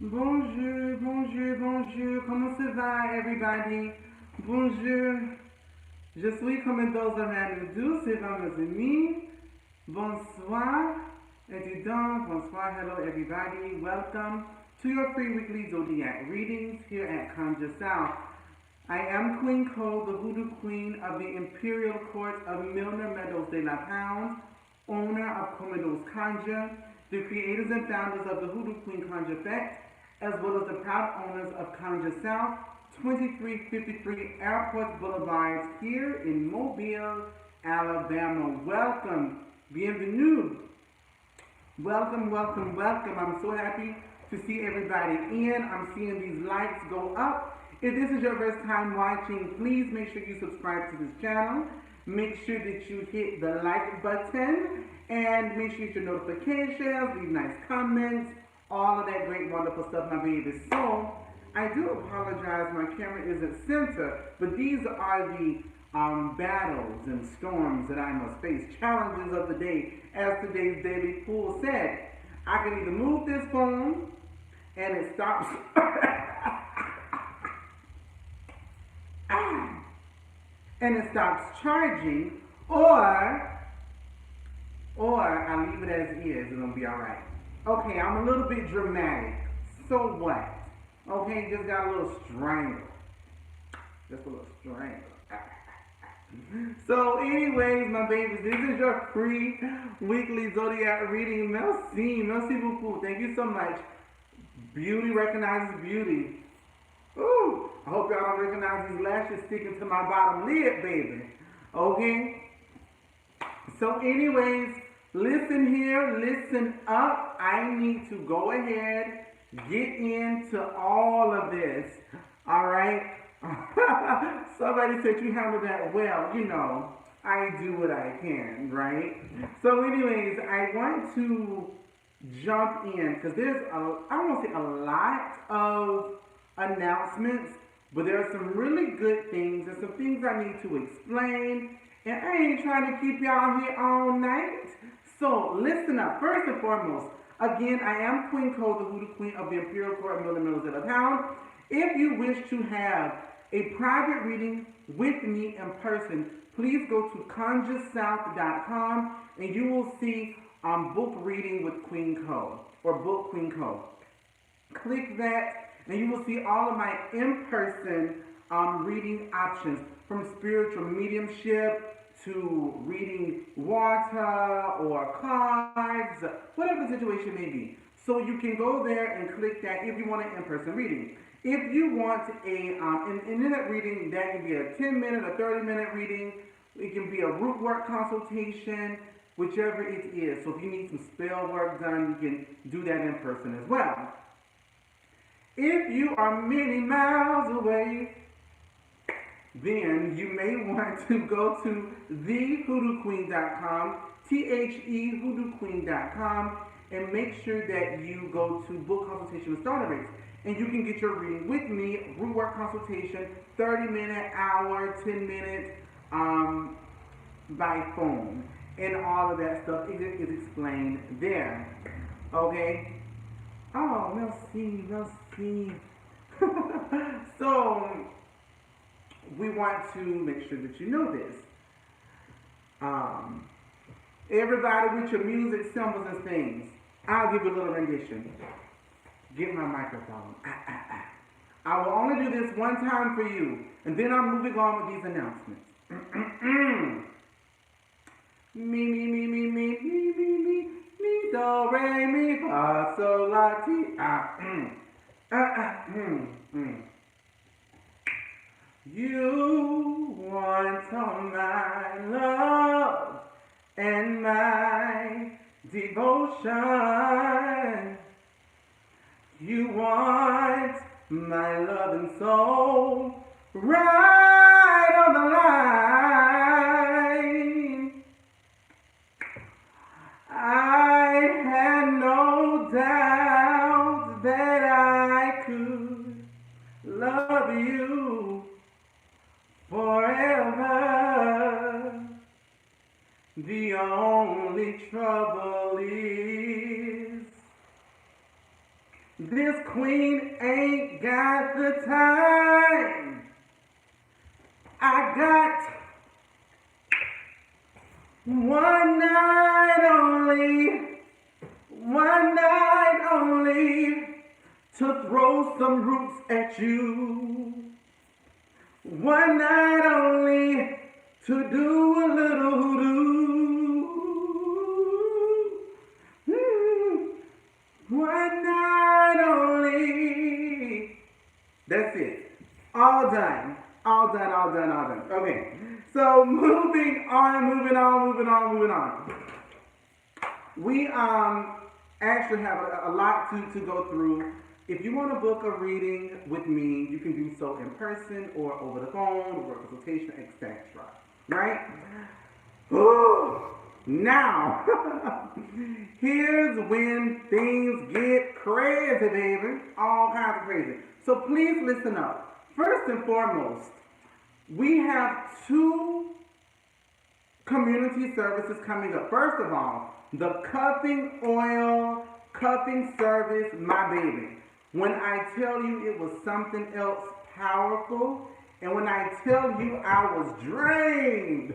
Bonjour, bonjour, bonjour. Comment ça va, everybody? Bonjour. Je suis Co.Meadows around the deux, c'est mes amis. Bonsoir. Étudiants, bonsoir. Hello, everybody. Welcome to your free weekly Zodiac readings here at Conjure South. I am Queen Cole, the Voodoo Queen of the Imperial Court of Milner Meadows de la Pound, owner of Co.Meadows Conjure, the creators and founders of the Voodoo Queen Conjure Effect, as well as the proud owners of Conjure South, 2353 Airport Boulevard here in Mobile, Alabama. Welcome, bienvenue. Welcome, welcome, welcome. I'm so happy to see everybody in. I'm seeing these lights go up. If this is your first time watching, please make sure you subscribe to this channel. Make sure that you hit the like button and make sure you hit your notifications, leave nice comments, all of that great, wonderful stuff, my babies. So, I do apologize, my camera isn't center, but these are the battles and storms that I must face, challenges of the day, as today's daily pool said. I can either move this phone and it stops, and it stops charging, or I leave it as is and it'll be alright. Okay, I'm a little bit dramatic. So what? Okay, just got a little strangle. Just a little strangle. So anyways, my babies, this is your free weekly Zodiac reading. Merci beaucoup. Thank you so much. Beauty recognizes beauty. Ooh, I hope y'all don't recognize these lashes sticking to my bottom lid, baby. Okay? So anyways, listen here, listen up. I need to go ahead, get into all of this. All right? Somebody said you handled that well. You know, I do what I can, right? So anyways, I want to jump in because there's I don't want to say a lot of announcements, but there are some really good things and some things I need to explain. And I ain't trying to keep y'all here all night. So listen up. First and foremost, again, I am Queen Cole, the Voodoo Queen of the Imperial Court of Milner Meadows de la Pound. If you wish to have a private reading with me in person, please go to conjuresouth.com and you will see book reading with Queen Cole or book Queen Cole. Click that and you will see all of my in-person reading options, from spiritual mediumship to reading water or cards, whatever the situation may be. So you can go there and click that if you want an in-person reading. If you want an internet reading, that can be a 10-minute or 30-minute reading. It can be a root work consultation, whichever it is. So if you need some spell work done, you can do that in person as well. If you are many miles away, then you may want to go to thehoodooqueen.com, thehoodooqueen.com, and make sure that you go to book consultation with starter rates. And you can get your reading with me, root work consultation, 30-minute, hour, 10-minute, by phone. And all of that stuff is explained there. Okay? Oh, merci. So, we want to make sure that you know this. Everybody with your music, symbols, and things. I'll give you a little rendition. Get my microphone. I will only do this one time for you, and then I'm moving on with these announcements. Me, do, re, mi, fa, sol, la, ti, You want all my love and my devotion. You want my love and soul right on the line. I had no doubt that I could love you forever. The only trouble is This queen ain't got the time. I got one night only to throw some roots at you. One night only to do a little hoodoo. One night only. That's it. All done. All done, all done, all done. Okay. So moving on. We actually have a lot to go through. If you want to book a reading with me, you can do so in person or over the phone, or consultation, etc. Right? Ooh. Now, here's when things get crazy, baby. All kinds of crazy. So please listen up. First and foremost, we have two community services coming up. First of all, the cupping oil, cupping service, my baby. When I tell you it was something else powerful, and when I tell you I was drained,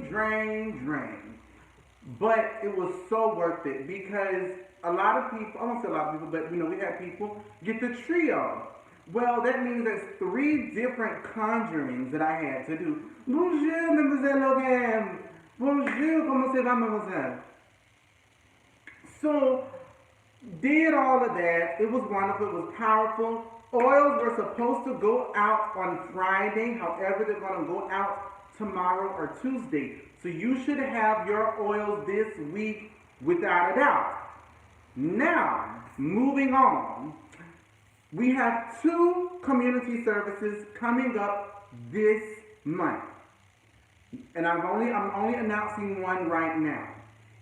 drained. But it was so worth it because a lot of people, I don't say a lot of people, but we had people get the trio. Well, that means there's 3 different conjurings that I had to do. Bonjour, mademoiselle Logan. Bonjour, comment ça va, mademoiselle? So, did all of that. It was wonderful. It was powerful. Oils were supposed to go out on Friday. However, they're going to go out tomorrow or Tuesday. So you should have your oils this week without a doubt. Now, moving on. We have 2 community services coming up this month. And I'm only announcing one right now.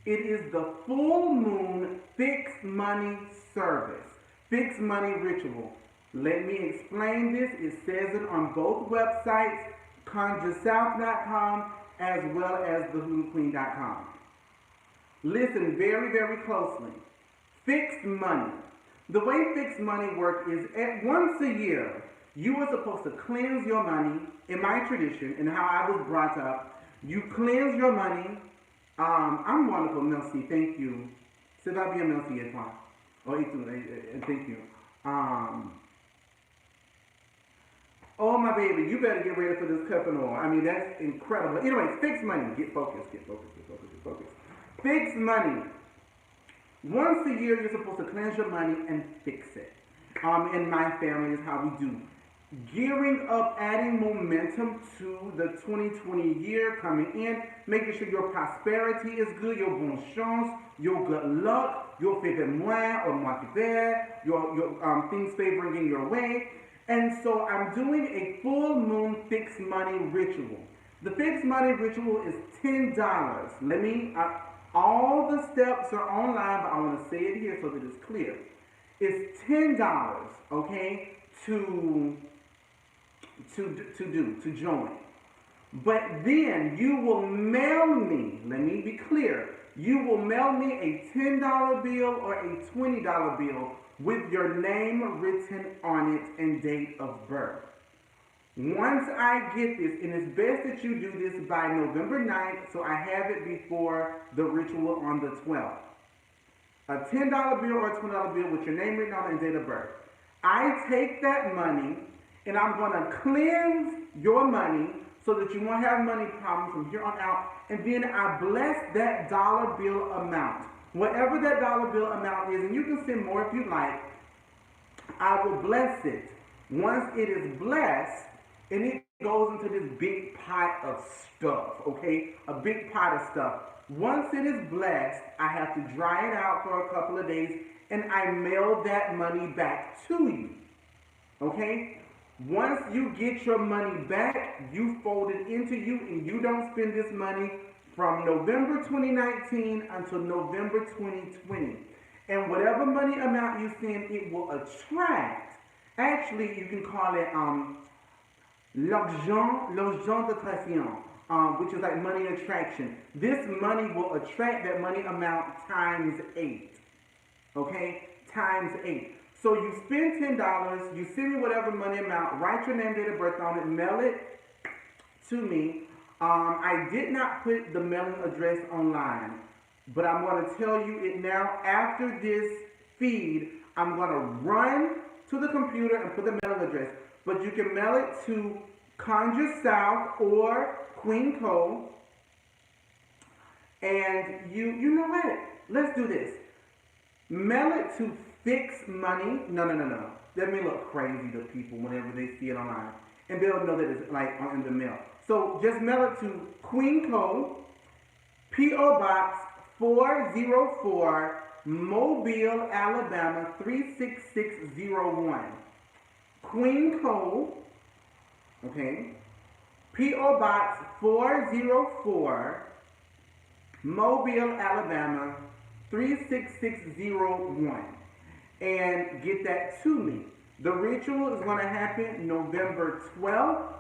It is the full moon fixed money service, fixed money ritual. Let me explain this. It says it on both websites, ConjureSouth.com as well as thehoodooqueen.com. Listen very, very closely. Fixed money. The way fixed money works is once a year, you are supposed to cleanse your money. In my tradition and how I was brought up, you cleanse your money. I'm wonderful, merci, thank you. Ça va bien, merci, et toi? Oh, et tout, thank you. Oh, my baby, you better get ready for this cup and oil. I mean, that's incredible. Anyways, fixed money. Get focused. Fixed money. Once a year, you're supposed to cleanse your money and fix it. In my family is how we do. Gearing up, adding momentum to the 2020 year coming in, making sure your prosperity is good, your bonne chance, your good luck, your favor moi or moi favor, your things favoring in your way. And so I'm doing a full moon fixed money ritual. The fixed money ritual is $10. All the steps are online, but I want to say it here so that it's clear. It's $10, okay, to join. But then you will mail me, let me be clear, you will mail me a $10 bill or a $20 bill with your name written on it and date of birth. Once I get this, and it's best that you do this by November 9th, so I have it before the ritual on the 12th. A $10 bill or a $20 bill with your name written on it and date of birth. I take that money and I'm going to cleanse your money so that you won't have money problems from here on out. And then I bless that dollar bill amount. Whatever that dollar bill amount is, and you can send more if you like, I will bless it. Once it is blessed, and it goes into this big pot of stuff, okay? A big pot of stuff. Once it is blessed, I have to dry it out for a couple of days, and I mail that money back to you, okay? Once you get your money back, you fold it into you, and you don't spend this money from November 2019 until November 2020. And whatever money amount you send, it will attract. Actually, you can call it l'argent d'attraction, which is like money attraction. This money will attract that money amount times 8. okay, times 8. So you spend $10, you send me whatever money amount, write your name, date of birth on it, mail it to me. I did not put the mailing address online, but I'm going to tell you it now. After this feed, I'm going to run to the computer and put the mailing address. But you can mail it to Conjure South or Queen Co. And you know what? Let's do this. Mail it to Fix Money. No. That may look crazy to people whenever they see it online. And they'll know that it's like in the mail. So just mail it to Queen Co. P.O. Box 404, Mobile, Alabama 36601. Queen Co. Okay. P.O. Box 404, Mobile, Alabama 36601. And get that to me. The ritual is going to happen November 12th,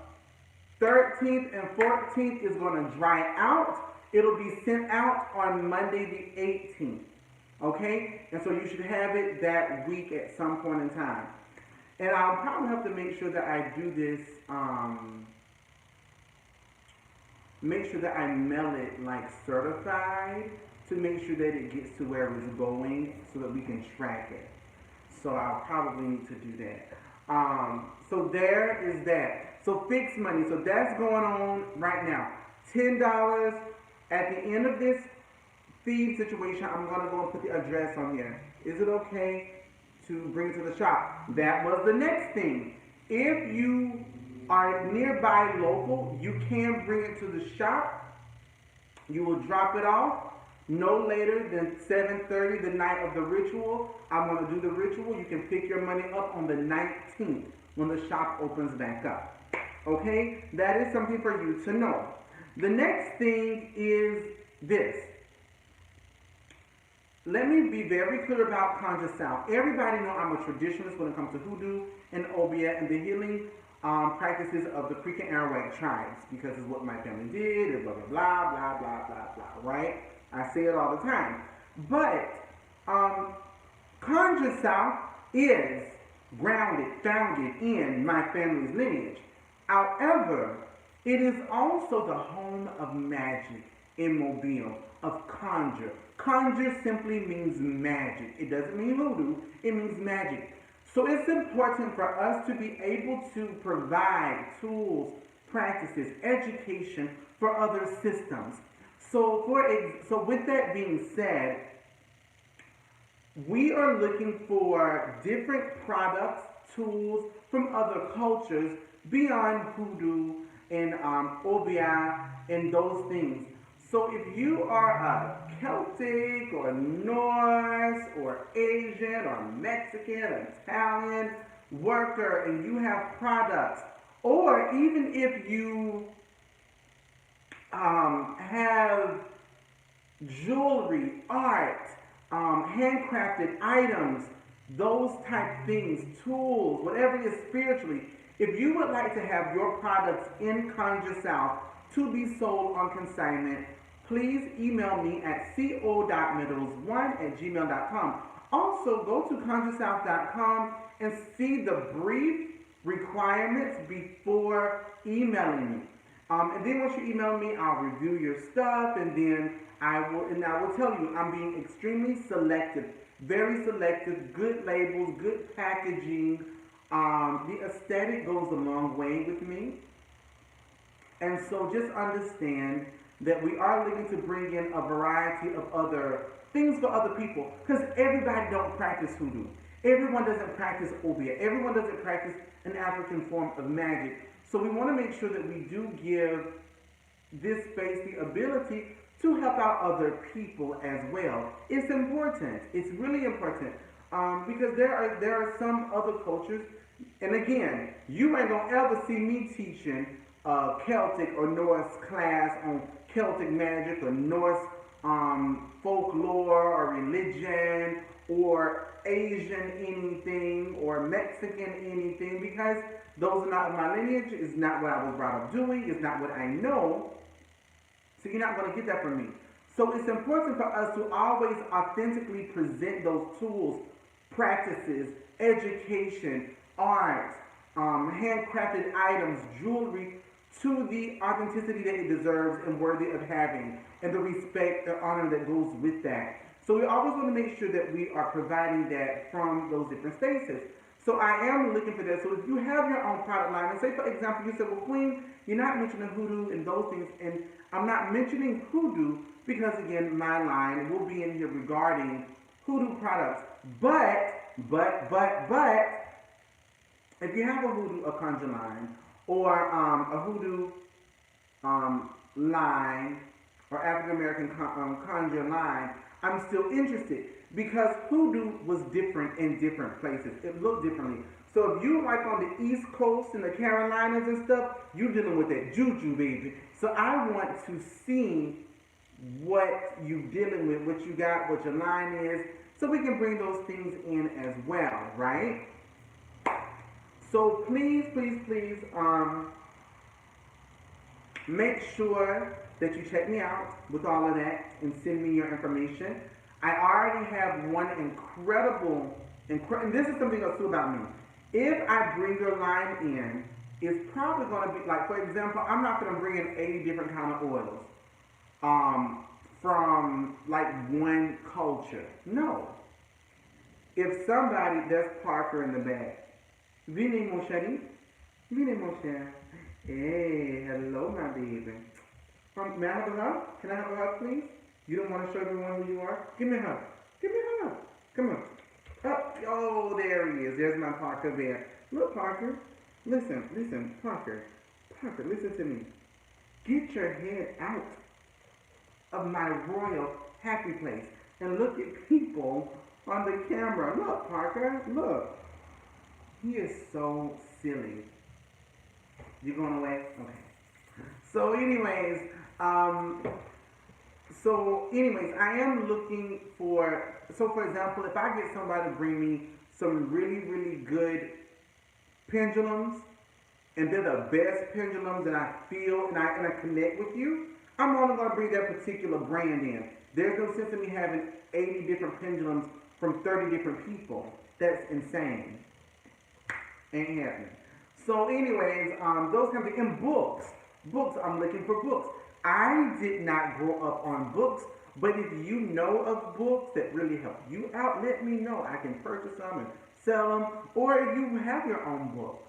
13th, and 14th is going to dry out. It'll be sent out on Monday the 18th. Okay? And so you should have it that week at some point in time. And I'll probably have to make sure that I do this, make sure that I mail it like certified to make sure that it gets to where it's going so that we can track it. So I'll probably need to do that. So there is that. So Fix Money. So that's going on right now. $10. At the end of this feed situation, I'm going to go and put the address on here. Is it okay to bring it to the shop? That was the next thing. If you are nearby local, you can bring it to the shop. You will drop it off no later than 7:30 the night of the ritual. I'm going to do the ritual. You can pick your money up on the 19th when the shop opens back up. Okay? That is something for you to know. The next thing is this. Let me be very clear about Conjure South. Everybody know I'm a traditionalist when it comes to hoodoo and obeah and the healing practices of the Creek and Arawak tribes, because it's what my family did, and blah, blah, blah, blah, blah, blah, blah, right? I say it all the time. But Conjure South is grounded, founded in my family's lineage. However, it is also the home of magic in Mobile, of conjure. Conjure simply means magic. It doesn't mean voodoo, it means magic. So it's important for us to be able to provide tools, practices, education for other systems. So with that being said, we are looking for different products, tools from other cultures beyond hoodoo and obeah and those things. So if you are a Celtic or Norse or Asian or Mexican or Italian worker and you have products, or even if you have jewelry, art, handcrafted items, those type things, tools, whatever it is spiritually, if you would like to have your products in Conjure South to be sold on consignment, please email me at co.meadows1@gmail.com. Also, go to conjuresouth.com and see the brief requirements before emailing me. And then once you email me, I'll review your stuff, and then I will tell you I'm being extremely selective, very selective, good labels, good packaging. The aesthetic goes a long way with me. And so just understand that we are looking to bring in a variety of other things for other people, because everybody don't practice hoodoo. Everyone doesn't practice obeah. Everyone doesn't practice an African form of magic. So we want to make sure that we do give this space the ability to help out other people as well. It's important. It's really important, because there are some other cultures, and again, you ain't gonna ever see me teaching Celtic or Norse class on Celtic magic or Norse folklore or religion or Asian anything or Mexican anything, because those are not my lineage. It's not what I was brought up doing. It's not what I know. So you're not going to get that from me. So it's important for us to always authentically present those tools, practices, education, art, handcrafted items, jewelry to the authenticity that it deserves and worthy of having, and the respect and honor that goes with that. So we always want to make sure that we are providing that from those different spaces. So I am looking for that. So if you have your own product line, and say for example, you said, well, Queen, you're not mentioning hoodoo and those things, and I'm not mentioning hoodoo because again, my line will be in here regarding hoodoo products. But, if you have a hoodoo, a conjure line, or a hoodoo line, or African American conjure line, I'm still interested because hoodoo was different in different places. It looked differently. So if you like on the East Coast and the Carolinas and stuff, you're dealing with that juju, baby. So I want to see what you're dealing with, what you got, what your line is, so we can bring those things in as well, right? So please, make sure that you check me out with all of that and send me your information. I already have one incredible, and this is something else too about me. If I bring your line in, it's probably going to be like, for example, I'm not going to bring in 80 different kind of oils from like one culture. No. If somebody, that's Parker in the back. Venez mon chéri. Venez mon cher. Hey, hello my baby. May I have a hug? Can I have a hug, please? You don't want to show everyone who you are? Give me a hug. Give me a hug. Come on. Oh, there he is. There's my Parker bear. Look, Parker. Listen, Parker. Parker, listen to me. Get your head out of my royal happy place and look at people on the camera. Look, Parker. Look. He is so silly. You going away? Okay. So anyways, I am looking for, so for example, if I get somebody to bring me some really good pendulums, and they're the best pendulums that I feel and I connect with you, I'm only going to bring that particular brand in. There's no sense in me having 80 different pendulums from 30 different people. That's insane. Ain't happening. So anyways, those kinds of, and books, I'm looking for books. I did not grow up on books, but if you know of books that really help you out, let me know. I can purchase them and sell them, or if you have your own book,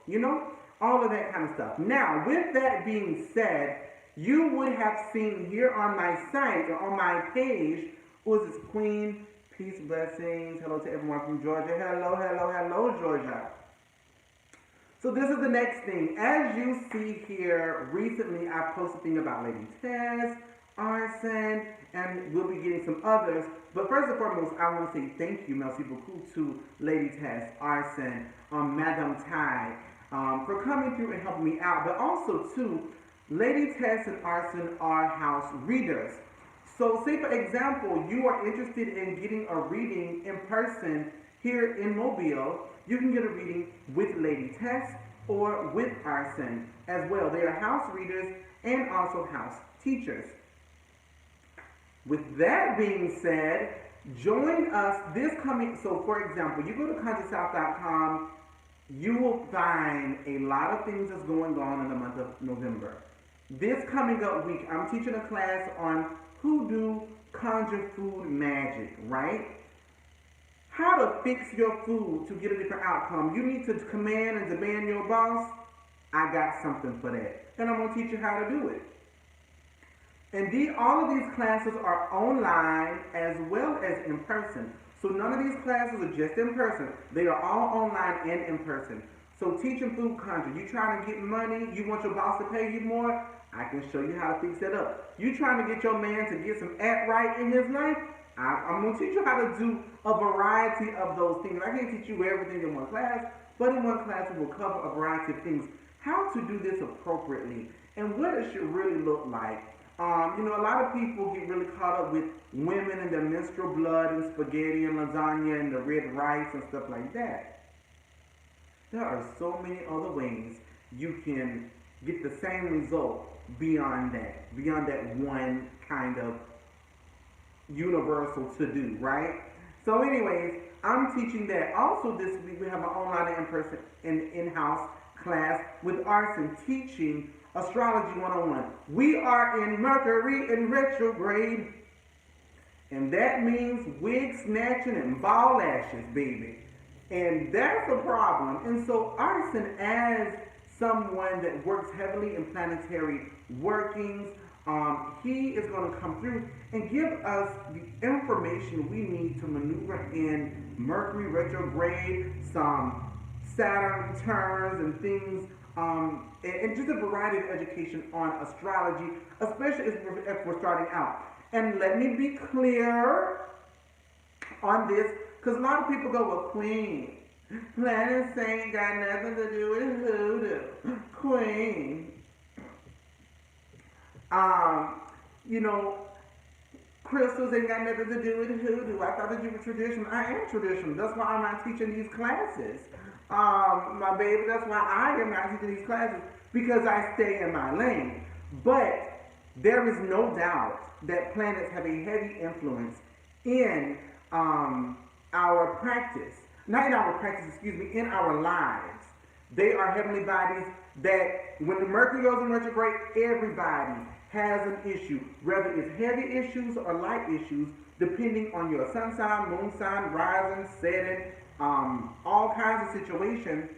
all of that kind of stuff. Now, with that being said, you would have seen here on my site, or on my page, was this Queen, peace, blessings, hello to everyone from Georgia, hello, Georgia. So this is the next thing. As you see here, recently I posted a thing about Lady Tess, Arson, and we'll be getting some others. But first and foremost, I want to say thank you, merci beaucoup, to Lady Tess, Arson, Madame Tai, for coming through and helping me out. But also, too, Lady Tess and Arson are house readers. So say, for example, you are interested in getting a reading in person here in Mobile, you can get a reading with Lady Tess or with Arson as well. They are house readers and also house teachers. With that being said, join us this coming, so for example, you go to ConjureSouth.com, you will find a lot of things that's going on in the month of November. This coming up week, I'm teaching a class on hoodoo conjure food magic, right? How to fix your food to get a different outcome. You need to command and demand your boss. I got something for that. And I'm going to teach you how to do it. And all of these classes are online as well as in person. So none of these classes are just in person. They are all online and in person. So teaching food conjure. You trying to get money, you want your boss to pay you more, I can show you how to fix that up. You trying to get your man to get some act right in his life, I'm going to teach you how to do a variety of those things. I can't teach you everything in one class, but in one class we will cover a variety of things. How to do this appropriately and what it should really look like. A lot of people get really caught up with women and their menstrual blood and spaghetti and lasagna and the red rice and stuff like that. There are so many other ways you can get the same result beyond that one kind of universal to do, right? So anyways, I'm teaching that. Also this week we have an online and in-person and in-house class with Arson teaching Astrology 101. We are in Mercury in retrograde, and that means wig snatching and ball lashes, baby. And that's a problem. And so Arson, as someone that works heavily in planetary workings, he is going to come through and give us the information we need to maneuver in Mercury retrograde, some Saturn turns and things, and just a variety of education on astrology, especially if we're starting out. And let me be clear on this, because a lot of people go, well, Queen, planets ain't got nothing to do with hoodoo. Queen, you know, crystals ain't got nothing to do with hoodoo. I thought that you were traditional. I am traditional. That's why I'm not teaching these classes. My baby, that's why I am not teaching these classes, because I stay in my lane. But there is no doubt that planets have a heavy influence in our practice. Not in our practice, excuse me, in our lives. They are heavenly bodies that when the Mercury goes in retrograde, everybody has an issue, whether it's heavy issues or light issues, depending on your sun sign, moon sign, rising, setting, all kinds of situations.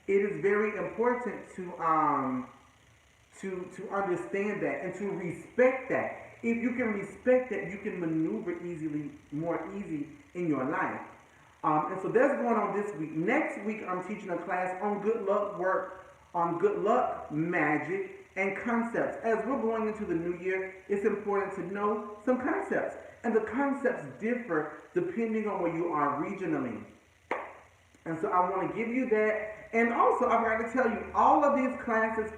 It is very important to understand that and to respect that. If you can respect that, you can maneuver more easy in your life. And so that's going on this week. Next week, I'm teaching a class on good luck work, on good luck magic, and concepts. As we're going into the new year, it's important to know some concepts. And the concepts differ depending on where you are regionally. And so I want to give you that. And also, I've got to tell you, all of these classes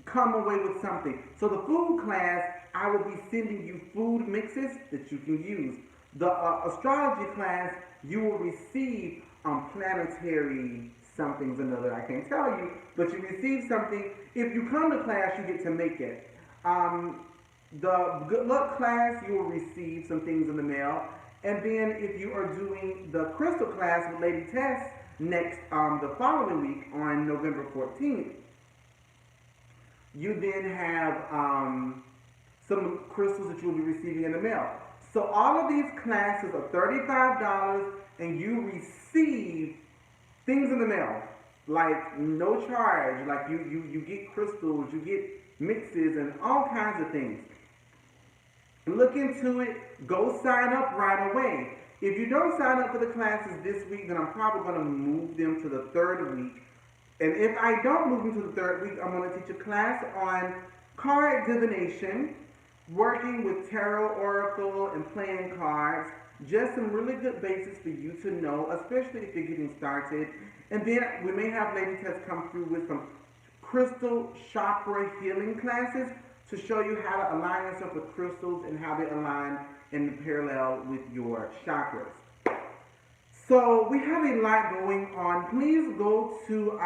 come away with something. So the food class, I will be sending you food mixes that you can use. The astrology class, you will receive planetary something's another. I can't tell you, but you receive something. If you come to class, you get to make it. The good luck class, you will receive some things in the mail. And then if you are doing the crystal class with Lady Tess next, the following week on November 14th, you then have some crystals that you will be receiving in the mail. So all of these classes are $35, and you receive things in the mail, like no charge, like you get crystals, you get mixes, and all kinds of things. Look into it. Go sign up right away. If you don't sign up for the classes this week, then I'm probably going to move them to the third week. And if I don't move them to the third week, I'm going to teach a class on card divination, working with tarot, oracle, and playing cards. Just some really good basics for you to know, especially if you're getting started. And then we may have Lady Tess come through with some crystal chakra healing classes to show you how to align yourself with crystals and how they align in parallel with your chakras. So we have a lot going on. Please go to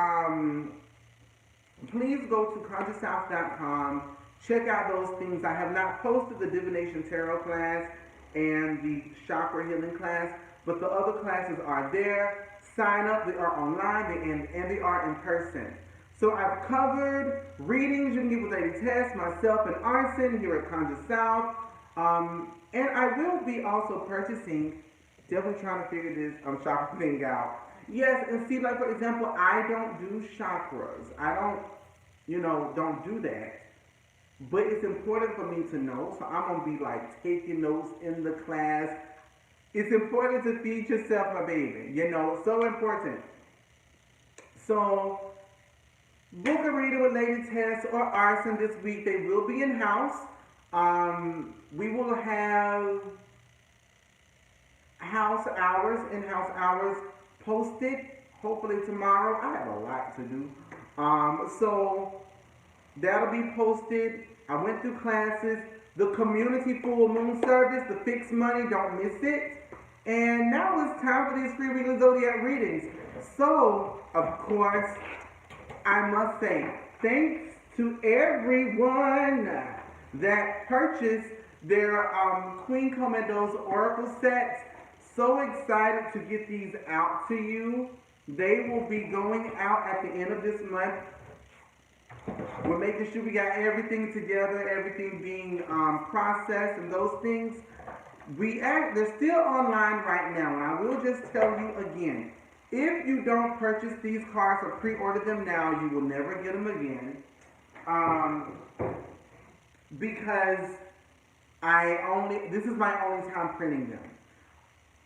ConjureSouth.com. Check out those things. I have not posted the Divination Tarot class and the Chakra Healing class, but the other classes are there. Sign up. They are online and they are in person. So I've covered readings you can get with Lady Tess, myself, and Arson here at Conjure South. And I will be also purchasing, definitely trying to figure this chakra thing out. Yes, and see, like, for example, I don't do chakras. I don't do that. But it's important for me to know, so I'm going to be, like, taking notes in the class. It's important to feed yourself, my baby. So important. So, book a reading with Lady Tess or Arson this week. They will be in-house. We will have in-house hours posted, hopefully tomorrow. I have a lot to do. So that'll be posted. I went through classes, the community full moon service, the fixed money, don't miss it. And now it's time for these free weekly Zodiac readings. So, of course, I must say thanks to everyone that purchased Their Queen Co.Meadows Oracle sets. So excited to get these out to you. They will be going out at the end of this month. We're making sure we got everything together, everything being processed and those things. They're still online right now, and I will just tell you again, if you don't purchase these cards or pre-order them now, you will never get them again. Because this is my only time printing them.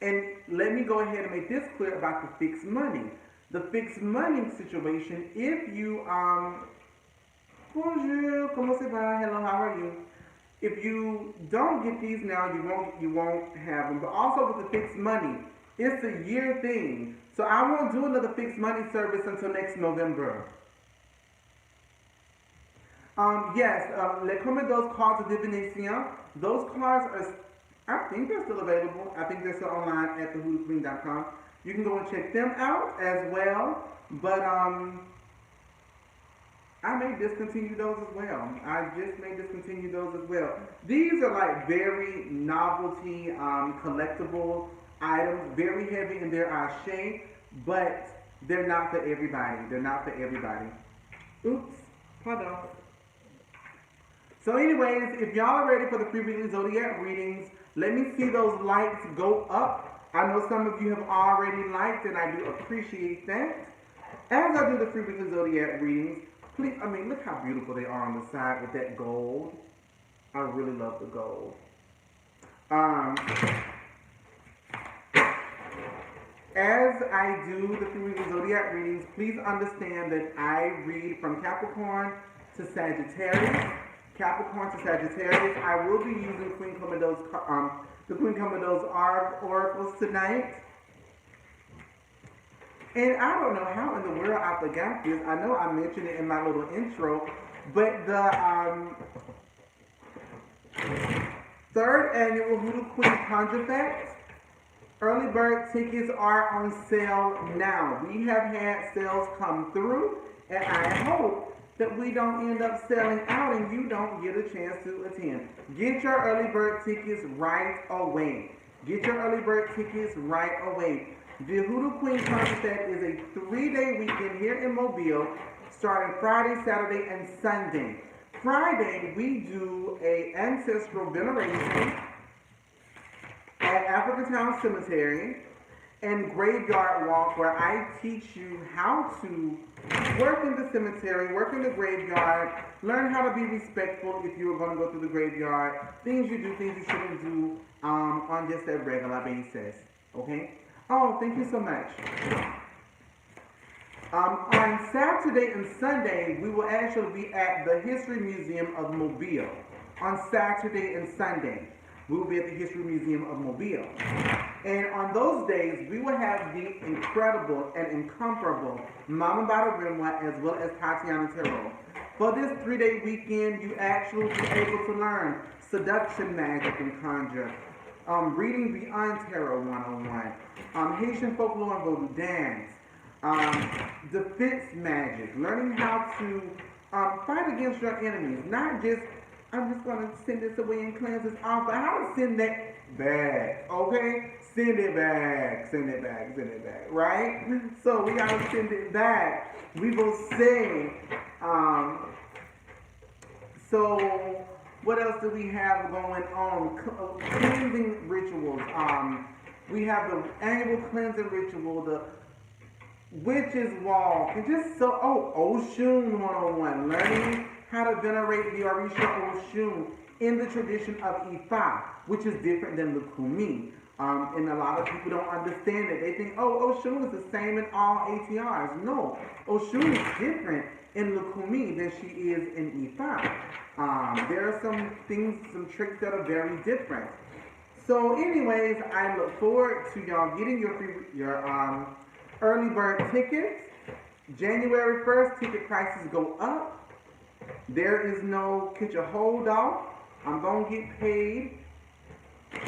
And let me go ahead and make this clear about the fixed money. The fixed money situation, if you, Conjure, ¿cómo se va? Hello, how are you? If you don't get these now, you won't have them. But also with the fixed money, it's a year thing. So I won't do another fixed money service until next November. Yes, Les Co.Meadows cards of divination. Those cards are, I think they're still available. I think they're still online at thehoodooqueen.com. You can go and check them out as well. But I may discontinue those as well. I just may discontinue those as well. These are like very novelty, collectible items, very heavy in their shape, but they're not for everybody. They're not for everybody. Oops, pardon. So anyways, if y'all are ready for the free weekly Zodiac readings, let me see those likes go up. I know some of you have already liked, and I do appreciate that. As I do the free weekly Zodiac readings, please, look how beautiful they are on the side with that gold. I really love the gold. As I do the free weekly Zodiac readings, please understand that I read from Capricorn to Sagittarius. Capricorn to Sagittarius. I will be using Queen Co.Meadows, the Queen Co.Meadows oracles tonight. And I don't know how in the world I forgot this. I know I mentioned it in my little intro, but the third annual Hoodoo Queen Conjure Fest early bird tickets are on sale now. We have had sales come through, and I hope that we don't end up selling out and you don't get a chance to attend. Get your early bird tickets right away. Get your early bird tickets right away. The Hoodoo Queen Conjure Fest is a 3-day weekend here in Mobile, starting Friday, Saturday, and Sunday. Friday, we do a ancestral veneration at African Town Cemetery and graveyard walk, where I teach you how to work in the cemetery, work in the graveyard, learn how to be respectful if you are going to go through the graveyard, things you do, things you shouldn't do on just a regular basis. Okay? Oh, thank you so much. On Saturday and Sunday, we will actually be at the History Museum of Mobile. On Saturday and Sunday, we will be at the History Museum of Mobile. And on those days, we will have the incredible and incomparable Mama Bada Rimwa as well as Tatiana Tarot. For this 3-day weekend, you actually will be able to learn seduction magic and conjure, reading beyond tarot 101, Haitian folklore and voodoo dance, defense magic, learning how to fight against your enemies, not just, I'm just going to send this away and cleanse this off, but how to send that back, okay? Send it back, send it back, send it back, right? So we got to send it back. We will say, so what else do we have going on? Cleansing rituals. We have the annual cleansing ritual, the witch's walk, and just so, Oshun 101, learning how to venerate the Orisha Oshun in the tradition of Ifa, which is different than the Kumi. And a lot of people don't understand it. They think, Oshun is the same in all ATRs. No, Oshun is different in the Kumi than she is in Ifa. There are some things, some tricks that are very different. So anyways, I look forward to y'all getting your early bird tickets. January 1st, ticket prices go up. There is no get your hold off. I'm going to get paid.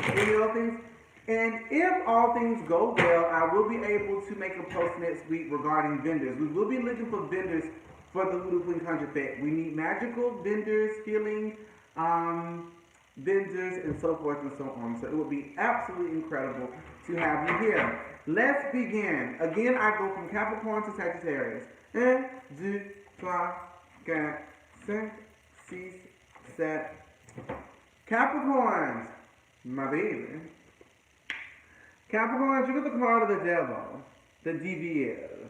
Any other things? And if all things go well, I will be able to make a post next week regarding vendors. We will be looking for vendors for the Hoodoo Queen Conjure Fest. We need magical vendors, healing, vendors, and so forth and so on. So it would be absolutely incredible to have you here. Let's begin. Again, I go from Capricorn to Sagittarius. 1, 2, 3, 4, 5, 6, 7. Capricorns, my baby. Capricorns, you get the card of the devil, the DVL,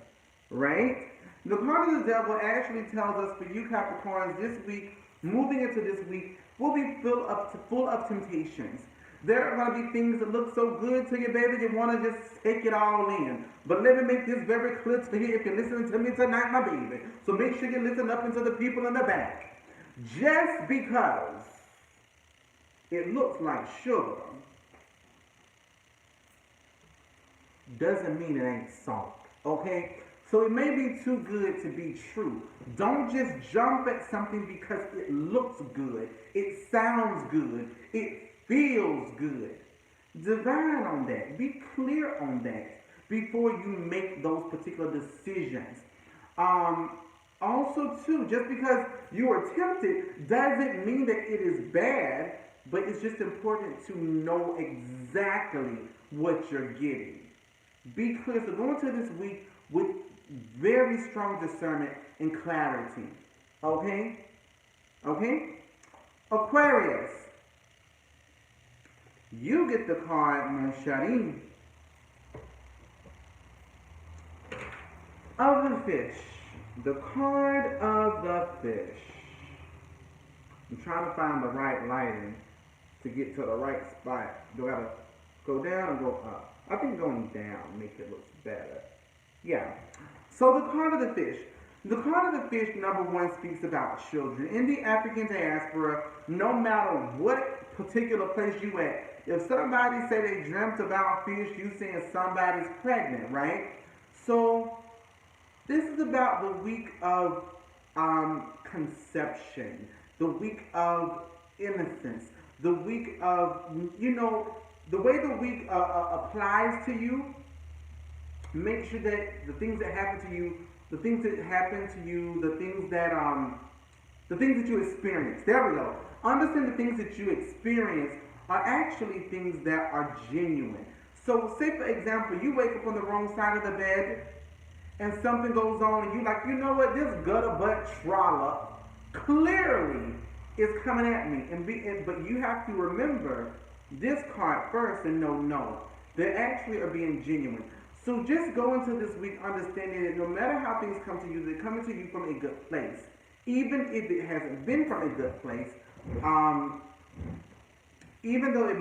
right? The card of the devil actually tells us for you Capricorns this week, moving into this week, will be full of temptations. There are going to be things that look so good to you, baby, you want to just take it all in. But let me make this very clear to you if you're listening to me tonight, my baby. So make sure you listen up into the people in the back. Just because it looks like sugar doesn't mean it ain't salt, okay? So it may be too good to be true. Don't just jump at something because it looks good, it sounds good, it feels good. Divine on that. Be clear on that before you make those particular decisions. Also, too, just because you are tempted doesn't mean that it is bad, but it's just important to know exactly what you're getting. Be clear. So go into this week with very strong discernment and clarity. Okay? Okay? Aquarius. You get the card, mon chéri, of the fish. The card of the fish. I'm trying to find the right lighting to get to the right spot. Do I gotta go down or go up? I think going down makes it look better. Yeah. So the card of the fish. The card of the fish, number one, speaks about children. In the African diaspora, no matter what particular place you at, if somebody say they dreamt about fish, you saying somebody's pregnant, right? So this is about the week of conception, the week of innocence, the week of, the way the week applies to you. Make sure that the things that happen to you, the things that you experience. There we go. Understand the things that you experience are actually things that are genuine. So say for example, you wake up on the wrong side of the bed and something goes on and you like, you know what, this gutter butt trollop clearly is coming at me. But you have to remember this card first and know, no, they actually are being genuine. So just go into this week understanding that no matter how things come to you, they're coming to you from a good place. Even if it hasn't been from a good place, even though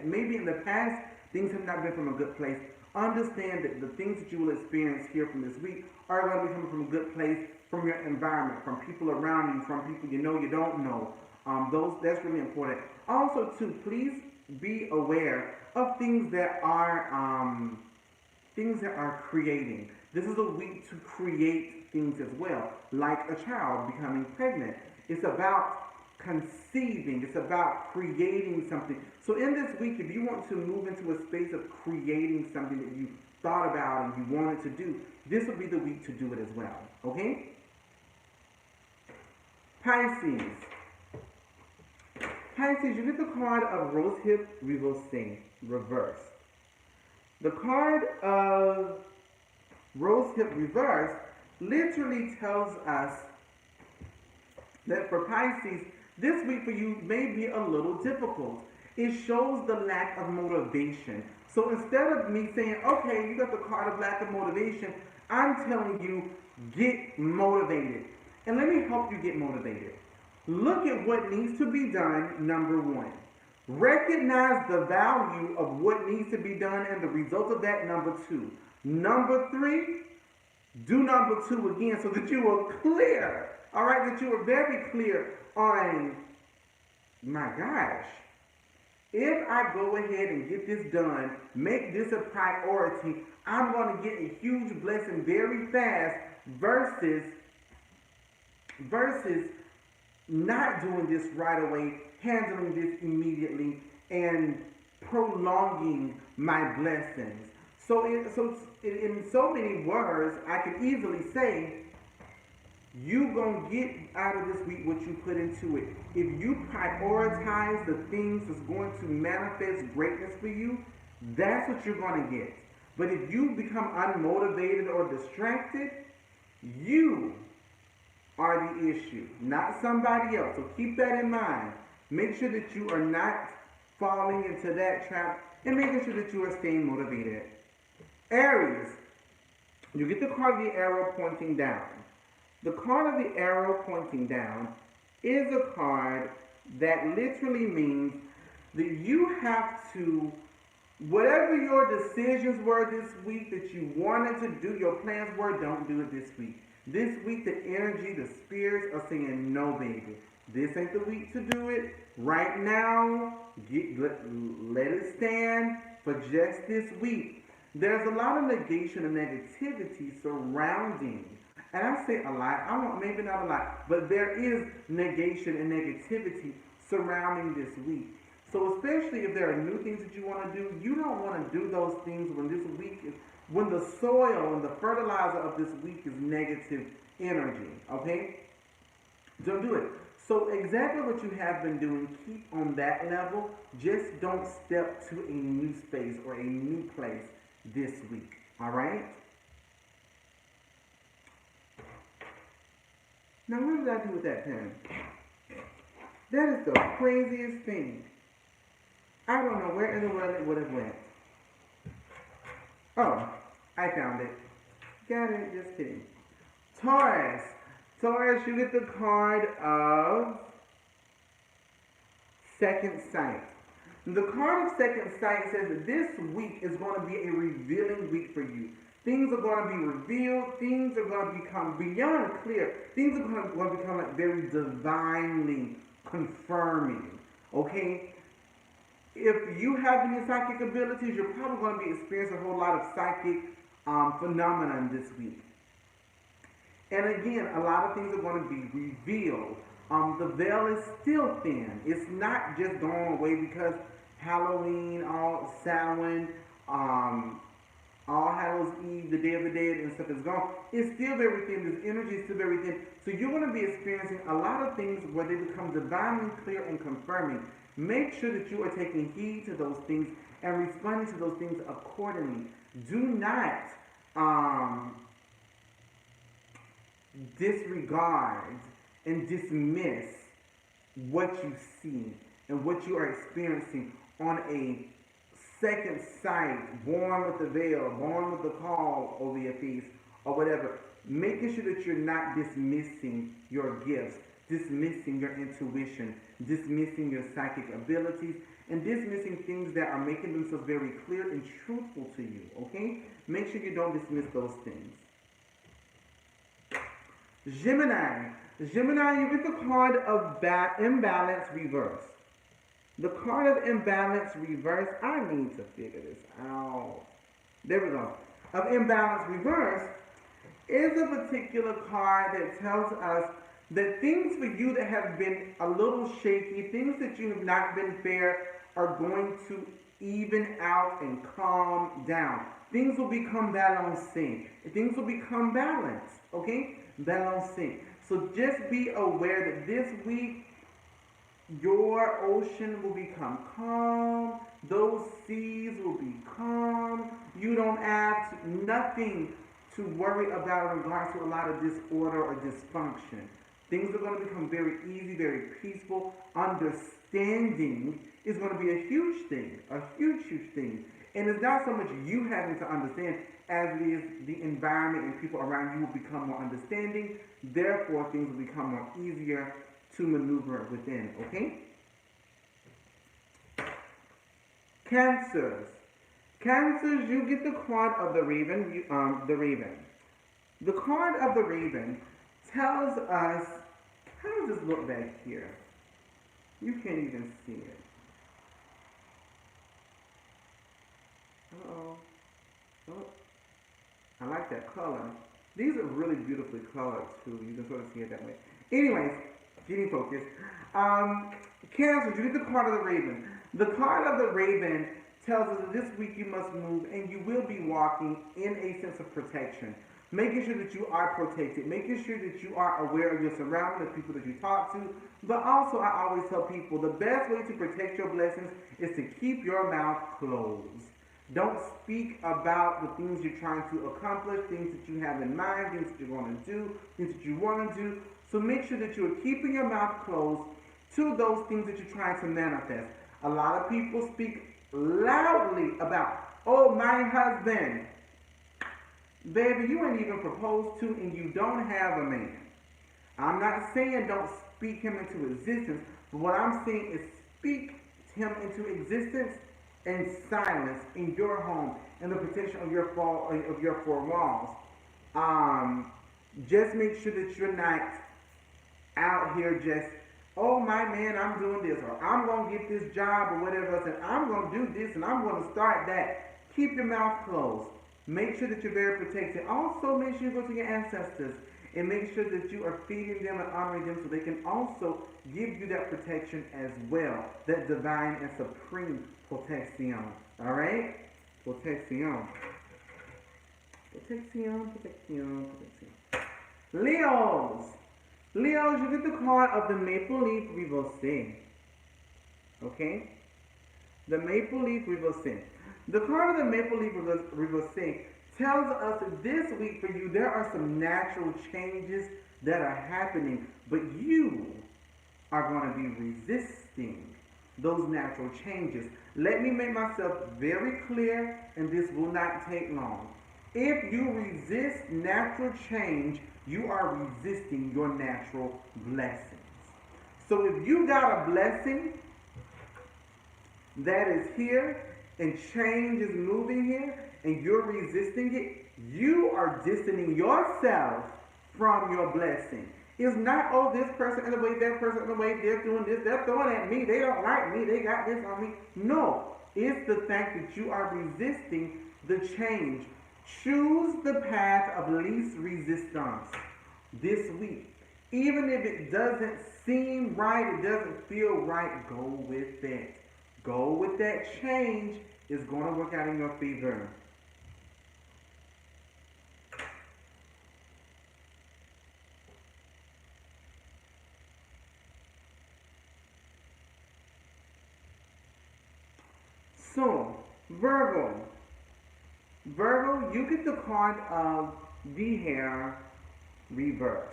maybe in the past things have not been from a good place, understand that the things that you will experience here from this week are going to be coming from a good place, from your environment, from people around you, from people you know you don't know. That's really important. Also, too, please be aware of things that are creating. This is a week to create things as well, like a child becoming pregnant. It's about conceiving. It's about creating something. So in this week, if you want to move into a space of creating something that you thought about and you wanted to do, this will be the week to do it as well. Okay? Pisces. Pisces, you get the card of Rosehip reversed. The card of Rosehip reversed literally tells us that for Pisces, this week for you may be a little difficult. It shows the lack of motivation. So instead of me saying, okay, you got the card of lack of motivation, I'm telling you, get motivated. And let me help you get motivated. Look at what needs to be done, number one. Recognize the value of what needs to be done and the result of that, number two. Number three, do number two again so that you are clear. All right, that you are very clear on, my gosh, if I go ahead and get this done, make this a priority, I'm going to get a huge blessing very fast versus not doing this right away, handling this immediately, and prolonging my blessings. So in so many words, I could easily say, You gonna get out of this week what you put into it. If you prioritize the things that's going to manifest greatness for you, that's what you're gonna get. But if you become unmotivated or distracted, you are the issue, not somebody else. So keep that in mind. Make sure that you are not falling into that trap and making sure that you are staying motivated. Aries, you get the card of the arrow pointing down. The card of the arrow pointing down is a card that literally means that you have to, whatever your decisions were this week that you wanted to do, your plans were, don't do it this week. This week, the energy, the spirits are saying, no, baby. This ain't the week to do it. Right now, let it stand for just this week. There's a lot of negation and negativity surrounding, and I say a lot, maybe not a lot, but there is negation and negativity surrounding this week. So especially if there are new things that you want to do, you don't want to do those things when the soil and the fertilizer of this week is negative energy, okay? Don't do it. So exactly what you have been doing, keep on that level. Just don't step to a new space or a new place this week, all right? Now, what did I do with that pen? That is the craziest thing. I don't know where in the world it would have went. Oh, I found it. Got it, just kidding. Taurus. Taurus, you get the card of Second Sight. The card of Second Sight says that this week is going to be a revealing week for you. Things are going to be revealed. Things are going to become beyond clear. Things are going to become like very divinely confirming. Okay? If you have any psychic abilities, you're probably going to be experiencing a whole lot of psychic phenomenon this week. And again, a lot of things are going to be revealed. The veil is still thin. It's not just going away because Halloween, all Samhain, All Hallows Eve, the Day of the Dead, and stuff is gone. It's still very thin. This energy is still very thin. So you're going to be experiencing a lot of things where they become divinely clear and confirming. Make sure that you are taking heed to those things and responding to those things accordingly. Do not disregard and dismiss what you see and what you are experiencing on a second sight, born with the veil, born with the call over your face, or whatever. Making sure that you're not dismissing your gifts, dismissing your intuition, dismissing your psychic abilities, and dismissing things that are making themselves very clear and truthful to you, okay? Make sure you don't dismiss those things. Gemini. Gemini, you get the card of imbalance reverse. The card of imbalance reverse, I need to figure this out. There we go. Of imbalance reverse is a particular card that tells us that things for you that have been a little shaky, things that you have not been fair, are going to even out and calm down. Things will become balancing. Things will become balanced, okay? Balancing. So just be aware that this week, your ocean will become calm. Those seas will be calm. You don't have nothing to worry about in regards to a lot of disorder or dysfunction. Things are going to become very easy, very peaceful. Understanding is going to be a huge thing, a huge, huge thing. And it's not so much you having to understand as it is the environment and people around you will become more understanding. Therefore, things will become more easier to maneuver within, okay? Cancers. Cancers, you get the card of the raven. The raven. The card of the raven tells us, how does this look back here? You can't even see it. Uh-oh. Oh, I like that color. These are really beautifully colored too. You can sort of see it that way. Anyways, getting focused. Cancer, you get the card of the raven. The card of the raven tells us that this week you must move and you will be walking in a sense of protection. making sure that you are protected, making sure that you are aware of your surroundings, the people that you talk to. But also, I always tell people the best way to protect your blessings is to keep your mouth closed. Don't speak about the things you're trying to accomplish, things that you have in mind, things that you're going to do, things that you want to do. So make sure that you're keeping your mouth closed to those things that you're trying to manifest. A lot of people speak loudly about, oh, my husband. Baby, you ain't even proposed to and you don't have a man. I'm not saying don't speak him into existence, but what I'm saying is speak him into existence in silence in your home, in the protection of your four walls. Just make sure that you're not out here just, oh my man, I'm doing this, or I'm gonna get this job, or whatever else, and I'm gonna do this, and I'm gonna start that. Keep your mouth closed. Make sure that you're very protected. Also, make sure you go to your ancestors and make sure that you are feeding them and honoring them so they can also give you that protection as well. That divine and supreme protection. Alright? Protection. Protection, protection, protection. Leos! Leos, you get the card of the Maple Leaf Reversé. Okay? The Maple Leaf Reversé. The card of the Maple Leaf Reversé tells us that this week for you there are some natural changes that are happening, but you are going to be resisting those natural changes. Let me make myself very clear, and this will not take long. If you resist natural change, you are resisting your natural blessings. So if you got a blessing that is here, and change is moving here, and you're resisting it, you are distancing yourself from your blessing. It's not, oh, this person in the way, that person in the way, they're doing this, they're throwing at me, they don't like me, they got this on me. No, it's the fact that you are resisting the change. Choose the path of least resistance this week. Even if it doesn't seem right, it doesn't feel right, go with it. Go with that change. It's going to work out in your favor. So, Virgo. Virgo, you get the card of the hair reverse.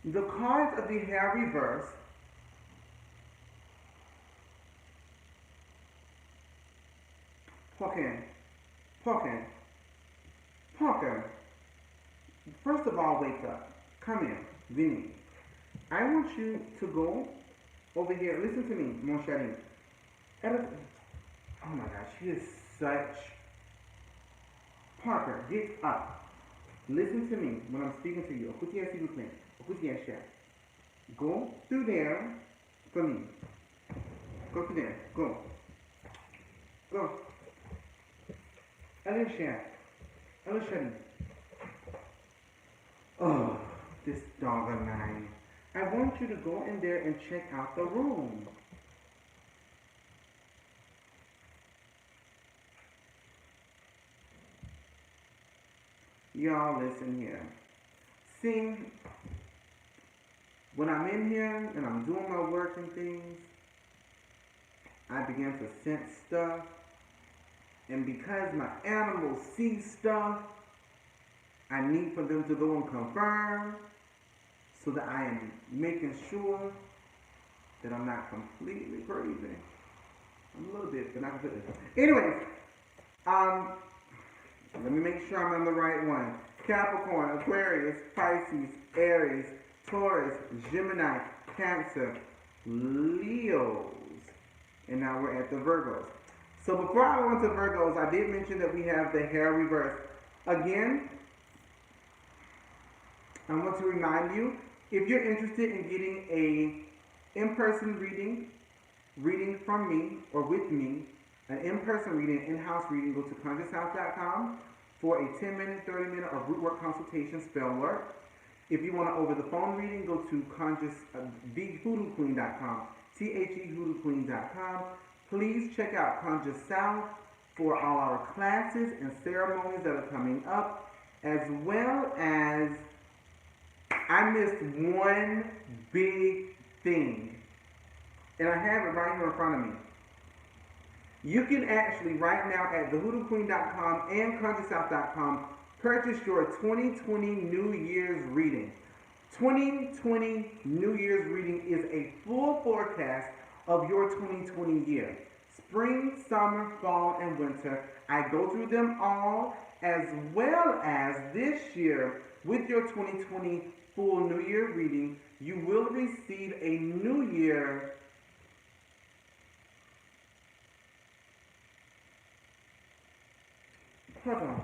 The cards of the hair reverse Parker. First of all, wake up. Come here, Vinny. I want you to go over here. Listen to me, mon chéri. Oh my gosh, she is such. Parker, get up. Listen to me when I'm speaking to you. Écoutez, s'il vous plaît. Écoutez, cher. Go through there for me. Go through there. Go. Go. Allez, cher. Allez, chérie. Oh, this dog of mine. I want you to go in there and check out the room. Y'all listen here. See, when I'm in here and I'm doing my work and things, I begin to sense stuff. And because my animals see stuff, I need for them to go and confirm so that I am making sure that I'm not completely crazy. I'm a little bit, but not completely. Anyways, let me make sure I'm on the right one. Capricorn, Aquarius, Pisces, Aries, Taurus, Gemini, Cancer, Leos. And now we're at the Virgos. So before I go into Virgos, I did mention that we have the hair reverse. Again, I want to remind you, if you're interested in getting a in-person reading from me or with me, an in-person reading, in-house reading, go to conjuresouth.com for a 10-minute, 30-minute or root work consultation, spell work. If you want an over-the-phone reading, go to thehoodooqueen.com, TheHoodooQueen.com. Please check out Conjure South for all our classes and ceremonies that are coming up, as well as I missed one big thing, and I have it right here in front of me. You can actually, right now at thehoodooqueen.com and conjuresouth.com, purchase your 2020 New Year's reading. 2020 New Year's reading is a full forecast of your 2020 year. Spring, summer, fall, and winter. I go through them all, as well as this year with your 2020 full New Year reading, you will receive a New Year hold on.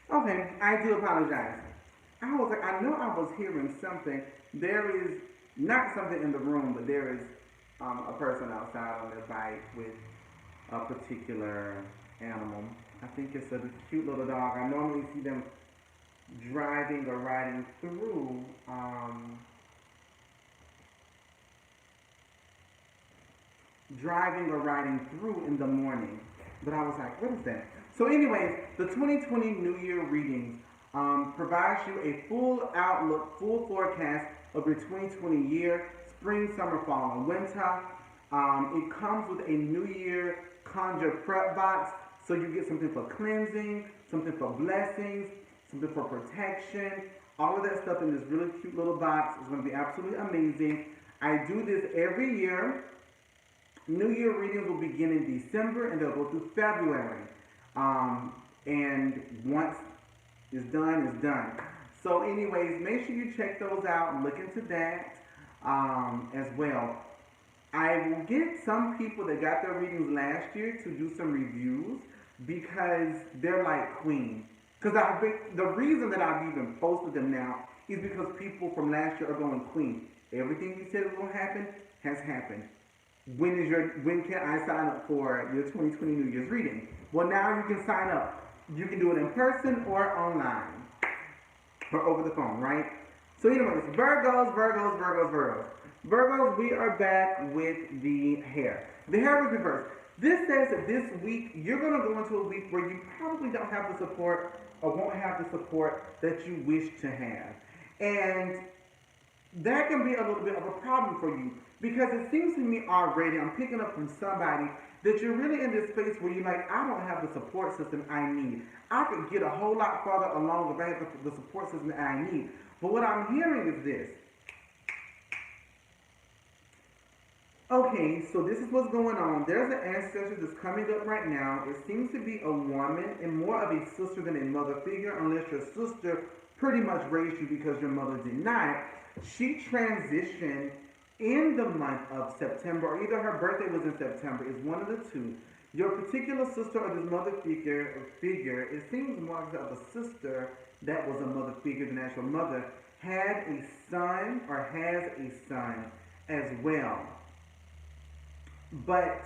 Okay, I do apologize. I was like, I know I was hearing something. There is not something in the room, but there is a person outside on their bike with a particular animal. I think it's a cute little dog. I normally see them driving or riding through. Driving or riding through in the morning. But I was like, what is that? So anyways, the 2020 New Year readings provides you a full outlook, full forecast of your 2020 year, spring, summer, fall, and winter. It comes with a New Year Conjure prep box, so you get something for cleansing, something for blessings, something for protection, all of that stuff in this really cute little box. It's going to be absolutely amazing. I do this every year. New Year readings will begin in December and they'll go through February. And once it's done, it's done. So anyways, make sure you check those out and look into that as well. I will get some people that got their readings last year to do some reviews because they're like queen. Because the reason that I've even posted them now is because people from last year are going queen. Everything you said was going to happen has happened. When can I sign up for your 2020 New Year's reading? Well, now you can sign up. You can do it in person or online or over the phone, right? So anyways, Virgos, Virgos, Virgos, Virgos. Virgos, we are back with the hair. The hair was reversed. This says that this week, you're going to go into a week where you probably don't have the support or won't have the support that you wish to have. And that can be a little bit of a problem for you because it seems to me already, I'm picking up from somebody, that you're really in this space where you're like, I don't have the support system I need. I could get a whole lot farther along if I had the support system that I need. But what I'm hearing is this. Okay, so this is what's going on. There's an ancestor that's coming up right now. It seems to be a woman and more of a sister than a mother figure, unless your sister pretty much raised you because your mother did not. She transitioned in the month of September, or either her birthday was in September. It's one of the two. Your particular sister or this mother figure, it seems more like of a sister that was a mother figure than actual mother, had a son or has a son as well. But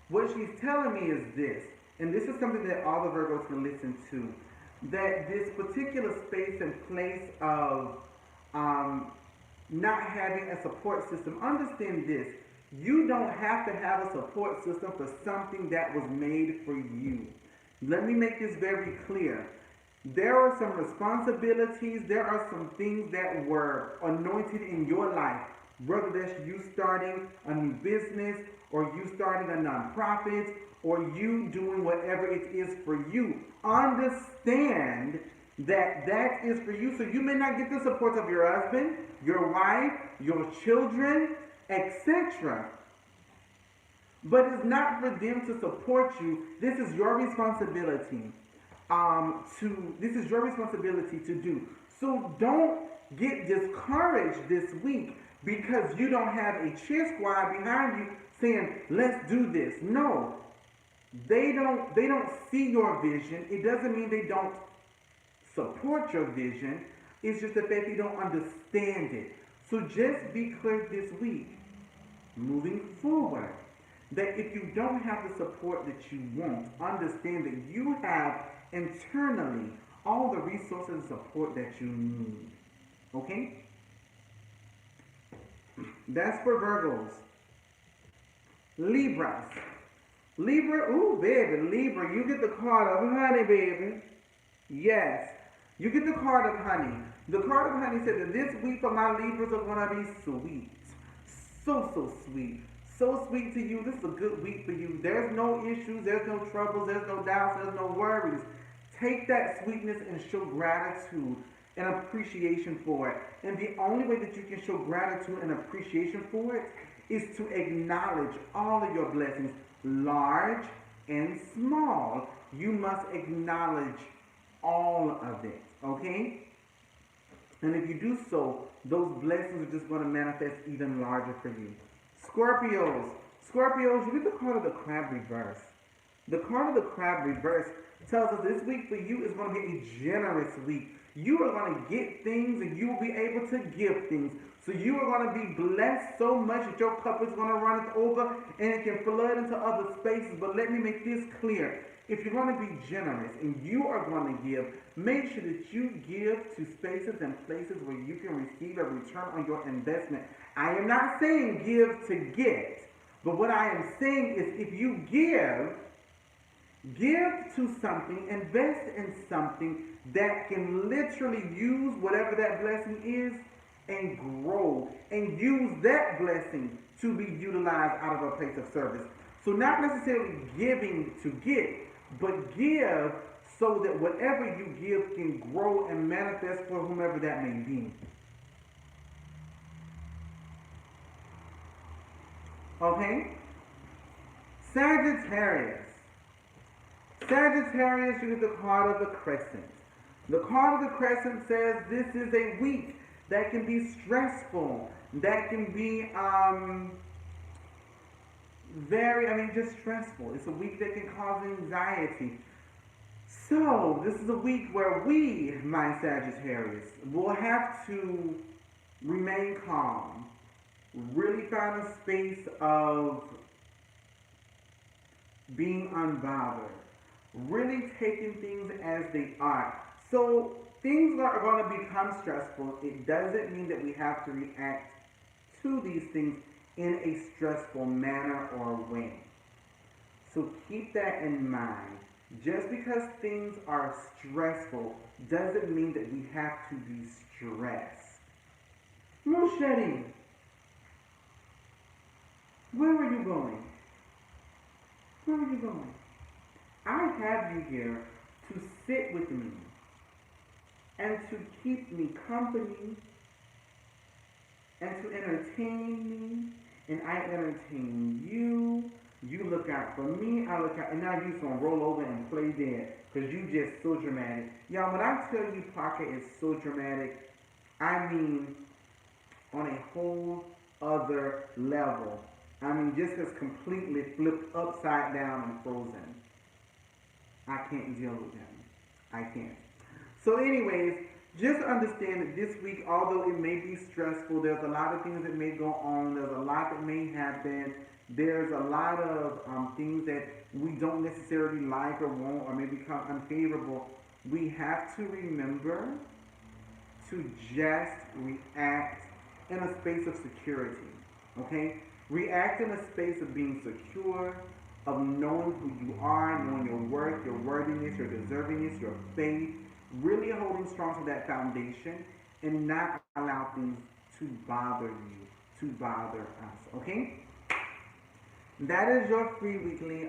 what she's telling me is this, and this is something that all the Virgos can listen to, that this particular space and place of not having a support system, understand this, you don't have to have a support system for something that was made for you. Let me make this very clear. There are some responsibilities, there are some things that were anointed in your life, whether that's you starting a new business, or you starting a nonprofit, or you doing whatever it is for you. Understand that that is for you. So you may not get the support of your husband, your wife, your children, etc. But it's not for them to support you. This is your responsibility to do. So don't get discouraged this week because you don't have a cheer squad behind you saying, let's do this. No. They don't see your vision. It doesn't mean they don't support your vision. It's just the fact they don't understand it. So just be clear this week, moving forward, that if you don't have the support that you want, understand that you have internally all the resources and support that you need. Okay? That's for Virgos. Libras. Libra, ooh, baby, Libra, you get the card of honey, baby. Yes, you get the card of honey. The card of honey said that this week for my Libras are going to be sweet. So sweet. So sweet to you. This is a good week for you. There's no issues, there's no troubles, there's no doubts, there's no worries. Take that sweetness and show gratitude and appreciation for it. And the only way that you can show gratitude and appreciation for it is to acknowledge all of your blessings, large and small. You must acknowledge all of it, okay? And if you do so, those blessings are just going to manifest even larger for you. Scorpios. Scorpios, you get the card of the crab reverse. The card of the crab reverse tells us this week for you is going to be a generous week. You are going to get things and you will be able to give things. So you are going to be blessed so much that your cup is going to run over and it can flood into other spaces. But let me make this clear. If you're going to be generous and you are going to give, make sure that you give to spaces and places where you can receive a return on your investment. I am not saying give to get, but what I am saying is if you give to something, invest in something that can literally use whatever that blessing is and grow and use that blessing to be utilized out of a place of service. So not necessarily giving to get, but give so that whatever you give can grow and manifest for whomever that may be. Okay? Sagittarius. Sagittarius, you get the card of the crescent. The card of the crescent says this is a week that can be stressful, that can be just stressful. It's a week that can cause anxiety. So, this is a week where we, my Sagittarius, will have to remain calm, really find a space of being unbothered, really taking things as they are. So, things are going to become stressful. It doesn't mean that we have to react to these things in a stressful manner or way. So keep that in mind. Just because things are stressful doesn't mean that we have to be stressed. Moshedi, where are you going? Where are you going? I have you here to sit with me and to keep me company and to entertain me, and I entertain you. You look out for me, I look out, and now you're going to roll over and play dead because you just so dramatic. Y'all, when I tell you Parker is so dramatic, I mean on a whole other level. I mean just as completely flipped upside down and frozen. I can't deal with him. I can't. So anyways, just understand that this week, although it may be stressful, there's a lot of things that may go on, there's a lot that may happen, there's a lot of things that we don't necessarily like or want or may become unfavorable. We have to remember to just react in a space of security, okay? React in a space of being secure, of knowing who you are, knowing your worth, your worthiness, your deservingness, your faith, really holding strong to that foundation and not allow things to bother you, to bother us, okay? That is your free weekly,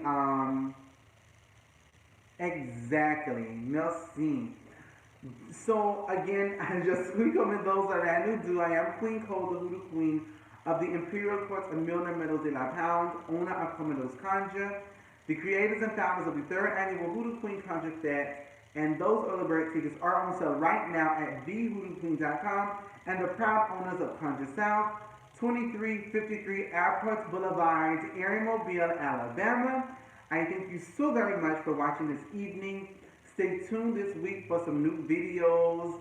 exactly, merci. So again, I just Co.Meadows are that new do. I am Queen Cole, the Hoodoo Queen of the Imperial Courts of Meadows de la Pound, owner of Co.Meadows Conjure, the creators and founders of the third annual Hoodoo Queen Conjure Fest, and those early bird tickets are on sale right now at thehoodooqueen.com, and the proud owners of Conjure South, 2353 Airport Boulevard, Erie, Mobile, Alabama. I thank you so very much for watching this evening. Stay tuned this week for some new videos.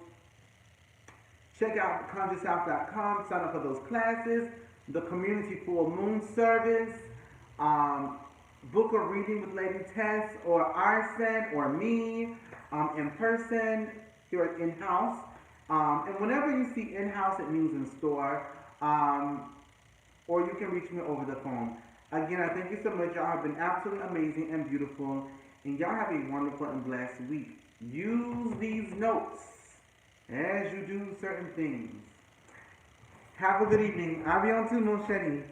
Check out conjuresouth.com, sign up for those classes, the community full moon service, book a reading with Lady Tess or Arson or me in person here at in-house. And whenever you see in-house, it means in store. Or you can reach me over the phone. Again, I thank you so much. Y'all have been absolutely amazing and beautiful. And y'all have a wonderful and blessed week. Use these notes as you do certain things. Have a good evening. Avion tu, mon chéri.